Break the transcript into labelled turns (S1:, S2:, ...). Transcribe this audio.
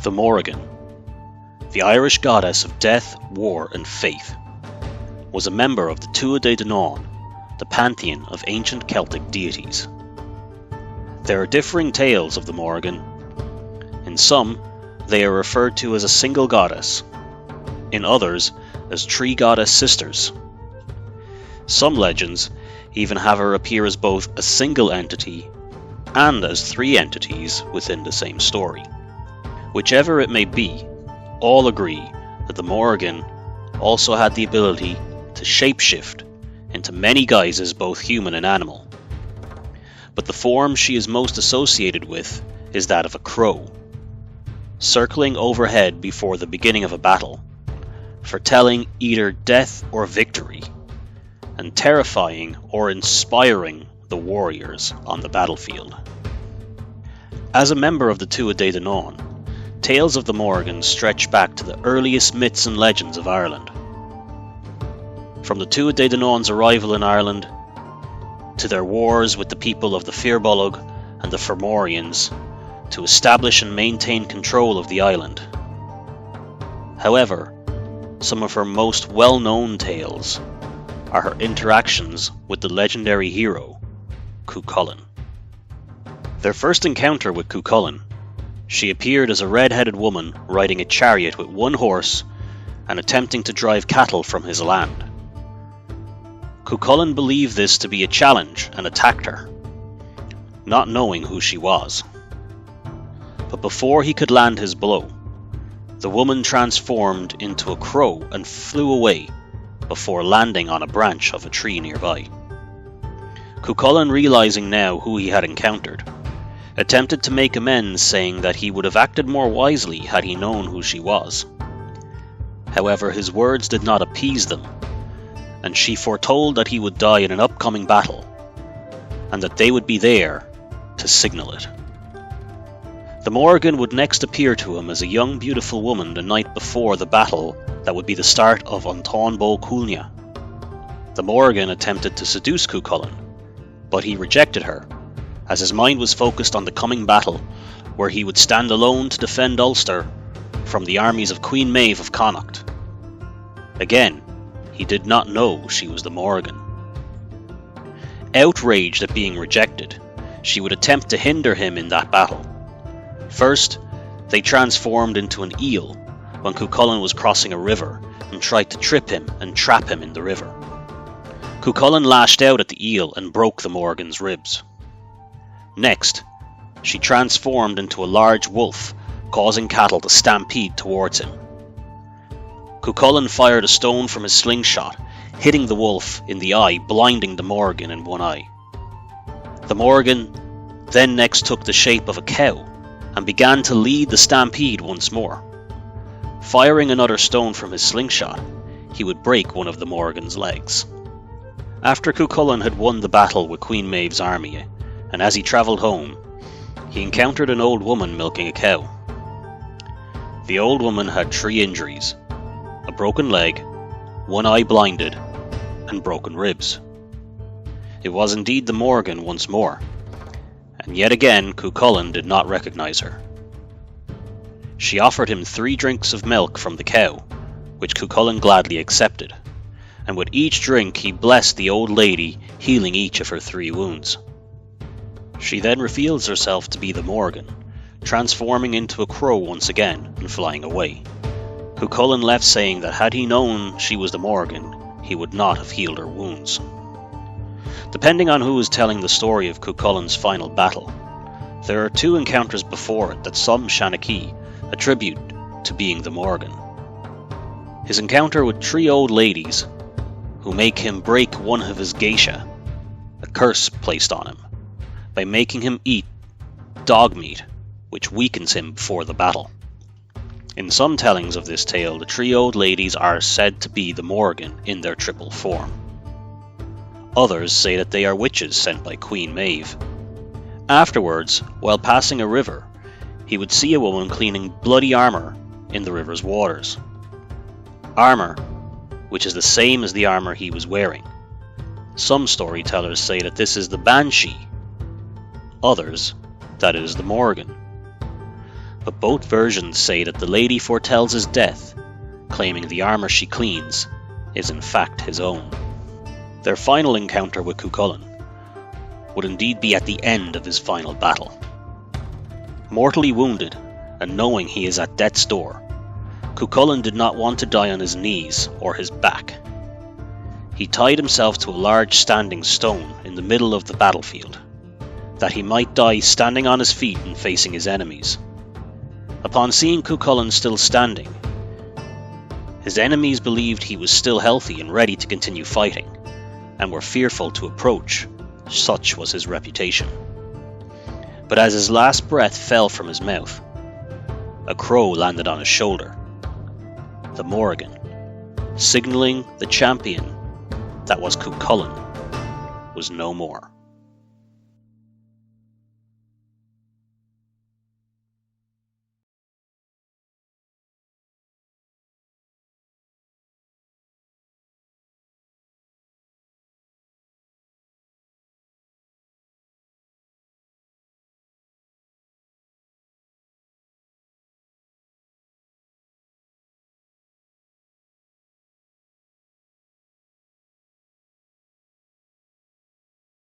S1: The Morrigan, the Irish goddess of death, war and faith, was a member of the Cu Cullen, the pantheon of ancient Celtic deities. There are differing tales of the Morrigan. In some, they are referred to as a single goddess, in others as three goddess sisters. Some legends even have her appear as both a single entity and as three entities within the same story. Whichever it may be, all agree that the Morrigan also had the ability to shapeshift into many guises, both human and animal. But the form she is most associated with is that of a crow, circling overhead before the beginning of a battle, foretelling either death or victory, and terrifying or inspiring the warriors on the battlefield. As a member of the Cu Cullen, tales of the Morrigan stretch back to the earliest myths and legends of Ireland. From the Cu Cullen's arrival in Ireland, to their wars with the people of the Firbolg and the Fomorians, to establish and maintain control of the island. However, some of her most well-known tales are her interactions with the legendary hero, Cu Cullen. Their first encounter with Cu Cullen, she appeared as a red-headed woman riding a chariot with one horse and attempting to drive cattle from his land. Cu Cullen believed this to be a challenge and attacked her, not knowing who she was. But before he could land his blow, the woman transformed into a crow and flew away before landing on a branch of a tree nearby. Cu Cullen, realizing now who he had encountered, attempted to make amends, saying that he would have acted more wisely had he known who she was. However, his words did not appease them, and she foretold that he would die in an upcoming battle, and that they would be there to signal it. The Morrigan would next appear to him as a young beautiful woman the night before the battle that would be the start of Untitled Chapter. The Morrigan attempted to seduce Cu Cullen, but he rejected her, as his mind was focused on the coming battle, where he would stand alone to defend Ulster from the armies of Queen Maeve of Connacht. Again, he did not know she was the Morrigan. Outraged at being rejected, she would attempt to hinder him in that battle. First, they transformed into an eel when Cu Cullen was crossing a river and tried to trip him and trap him in the river. Cu Cullen lashed out at the eel and broke the Morrigan's ribs. Next, she transformed into a large wolf, causing cattle to stampede towards him. Cu Cullen fired a stone from his slingshot, hitting the wolf in the eye, blinding the Morrigan in one eye. The Morrigan then next took the shape of a cow and began to lead the stampede once more. Firing another stone from his slingshot, he would break one of the Morrigan's legs. After Cu Cullen had won the battle with Queen Maeve's army, and as he travelled home, he encountered an old woman milking a cow. The old woman had 3 injuries: a broken leg, one eye blinded, and broken ribs. It was indeed the Morrigan once more, and yet again Cu Cullen did not recognize her. She offered him 3 drinks of milk from the cow, which Cu Cullen gladly accepted, and with each drink he blessed the old lady, healing each of her 3 wounds. She then reveals herself to be the Morrigan, transforming into a crow once again and flying away. Cu Cullen left, saying that had he known she was the Morrigan, he would not have healed her wounds. Depending on who is telling the story of Cu Cullen's final battle, there are 2 encounters before it that some Shanachie attribute to being the Morrigan. His encounter with 3 old ladies, who make him break one of his geisha, a curse placed on him, by making him eat dog meat, which weakens him before the battle. In some tellings of this tale, the 3 old ladies are said to be the Morrigan in their triple form. Others say that they are witches sent by Queen Maeve. Afterwards, while passing a river, he would see a woman cleaning bloody armour in the river's waters. Armour, which is the same as the armour he was wearing. Some storytellers say that this is the Banshee, others that it is the Morrigan. but both versions say that the lady foretells his death, claiming the armour she cleans is in fact his own. Their final encounter with Cu Cullen would indeed be at the end of his final battle. Mortally wounded, and knowing he is at death's door, Cu Cullen did not want to die on his knees or his back. He tied himself to a large standing stone in the middle of the battlefield, that he might die standing on his feet and facing his enemies. Upon seeing Cu Cullen still standing, his enemies believed he was still healthy and ready to continue fighting, and were fearful to approach, such was his reputation. But as his last breath fell from his mouth, a crow landed on his shoulder, the Morrigan, signalling the champion that was Cu Cullen was no more.